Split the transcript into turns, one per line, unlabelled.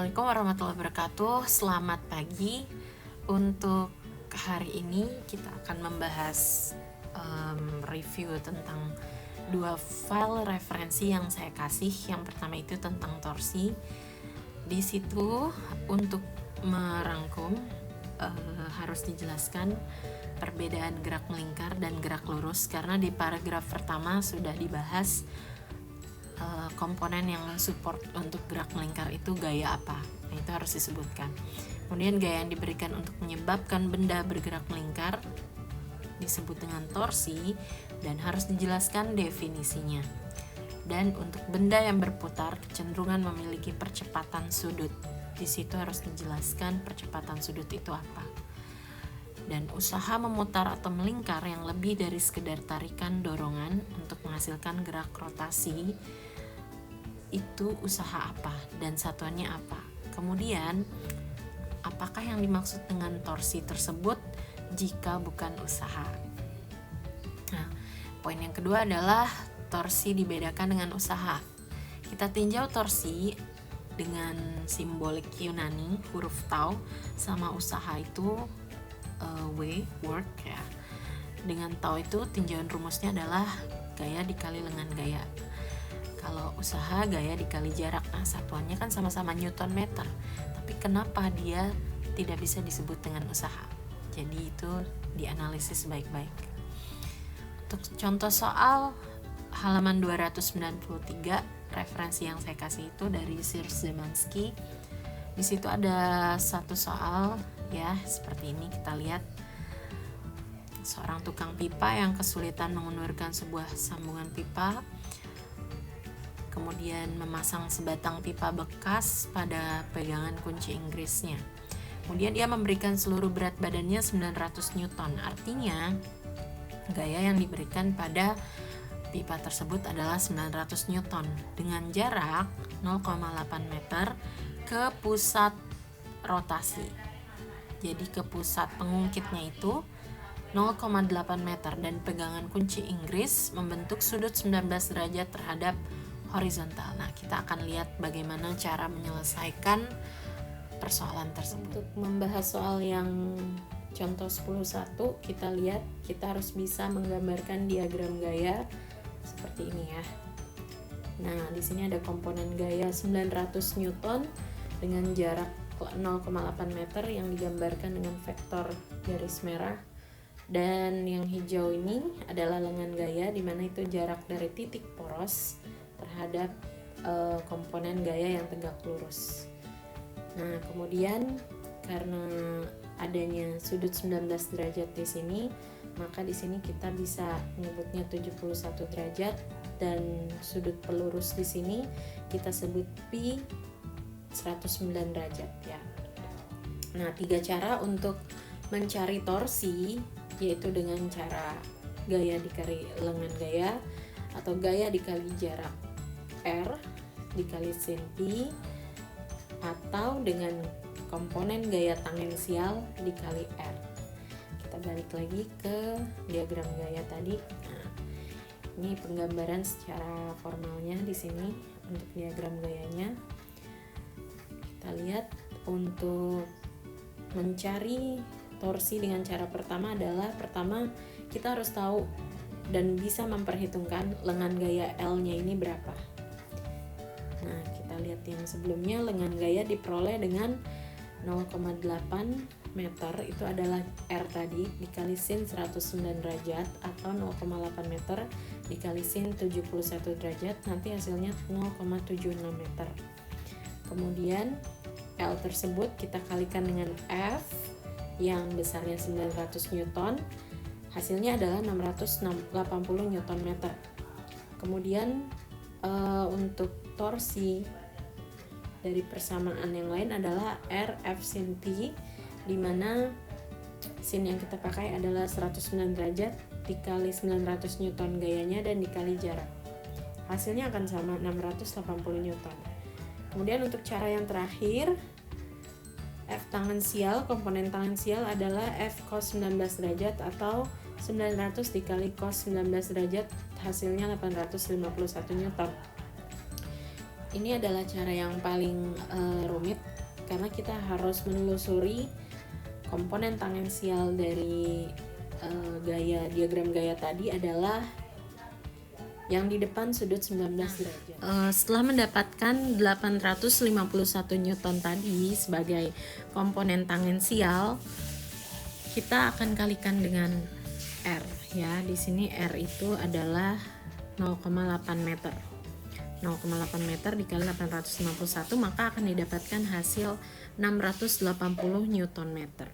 Assalamualaikum warahmatullahi wabarakatuh. Selamat pagi. Untuk hari ini kita akan membahas review tentang dua file referensi yang saya kasih. Yang pertama itu tentang torsi. Di situ untuk merangkum harus dijelaskan perbedaan gerak melingkar dan gerak lurus, karena di paragraf pertama sudah dibahas komponen yang support untuk gerak melingkar itu gaya apa. Nah, itu harus disebutkan. Kemudian gaya yang diberikan untuk menyebabkan benda bergerak melingkar disebut dengan torsi dan harus dijelaskan definisinya. Dan untuk benda yang berputar kecenderungan memiliki percepatan sudut. Di situ harus dijelaskan percepatan sudut itu apa. Dan usaha memutar atau melingkar yang lebih dari sekedar tarikan dorongan untuk menghasilkan gerak rotasi itu usaha apa dan satuannya apa. Kemudian apakah yang dimaksud dengan torsi tersebut jika bukan usaha. Nah, poin yang kedua adalah torsi dibedakan dengan usaha. Kita tinjau torsi dengan simbolik Yunani huruf tau, sama usaha itu work ya. Dengan tau itu tinjauan rumusnya adalah gaya dikali lengan gaya. Kalau usaha gaya dikali jarak. Nah, satuannya kan sama-sama Newton meter. Tapi kenapa dia tidak bisa disebut dengan usaha? Jadi itu dianalisis baik-baik. Untuk contoh soal halaman 293, referensi yang saya kasih itu dari Sir Zemansky. Di situ ada satu soal ya, seperti ini kita lihat. Seorang tukang pipa yang kesulitan mengendurkan sebuah sambungan pipa, kemudian memasang sebatang pipa bekas pada pegangan kunci Inggrisnya. Kemudian dia memberikan seluruh berat badannya 900 Newton. Artinya gaya yang diberikan pada pipa tersebut adalah 900 Newton dengan jarak 0,8 meter ke pusat rotasi. Jadi ke pusat pengungkitnya itu 0,8 meter dan pegangan kunci Inggris membentuk sudut 19 derajat terhadap horizontal. Nah, kita akan lihat bagaimana cara menyelesaikan persoalan tersebut. Untuk membahas soal yang contoh 10.1, kita lihat kita harus bisa menggambarkan diagram gaya seperti ini ya. Nah, di sini ada komponen gaya 900 Newton dengan jarak 0,8 meter yang digambarkan dengan vektor garis merah, dan yang hijau ini adalah lengan gaya, di mana itu jarak dari titik poros terhadap komponen gaya yang tegak lurus. Nah, kemudian karena adanya sudut 19 derajat di sini, maka di sini kita bisa menyebutnya 71 derajat, dan sudut pelurus di sini kita sebut pi 109 derajat ya. Nah, 3 cara untuk mencari torsi, yaitu dengan cara gaya dikali lengan gaya atau gaya dikali jarak R dikali sin pi, atau dengan komponen gaya tangensial dikali R. Kita balik lagi ke diagram gaya tadi. Nah, ini penggambaran secara formalnya di sini untuk diagram gayanya. Kita lihat untuk mencari torsi dengan cara pertama adalah, pertama kita harus tahu dan bisa memperhitungkan lengan gaya L-nya ini berapa. Nah, kita lihat yang sebelumnya, lengan gaya diperoleh dengan 0,8 meter, itu adalah R tadi, dikali sin 109 derajat, atau 0,8 meter dikali sin 71 derajat, nanti hasilnya 0,76 meter. Kemudian L tersebut kita kalikan dengan F yang besarnya 900 Newton, hasilnya adalah 680 Newton meter. Kemudian untuk torsi dari persamaan yang lain adalah R F sin T, di mana sin yang kita pakai adalah 109 derajat dikali 900 Newton gayanya dan dikali jarak. Hasilnya akan sama, 680 Newton. Kemudian untuk cara yang terakhir, F tangensial, komponen tangensial adalah F cos 19 derajat atau 900 dikali cos 19 derajat, hasilnya 851 Newton. ini adalah cara yang paling rumit karena kita harus menelusuri komponen tangensial dari diagram gaya tadi adalah yang di depan sudut 19 derajat. Setelah mendapatkan 851 Newton tadi sebagai komponen tangensial, kita akan kalikan dengan R ya. Di sini R itu adalah 0,8 meter. 0,8 meter dikali 851 maka akan didapatkan hasil 680 Newton meter.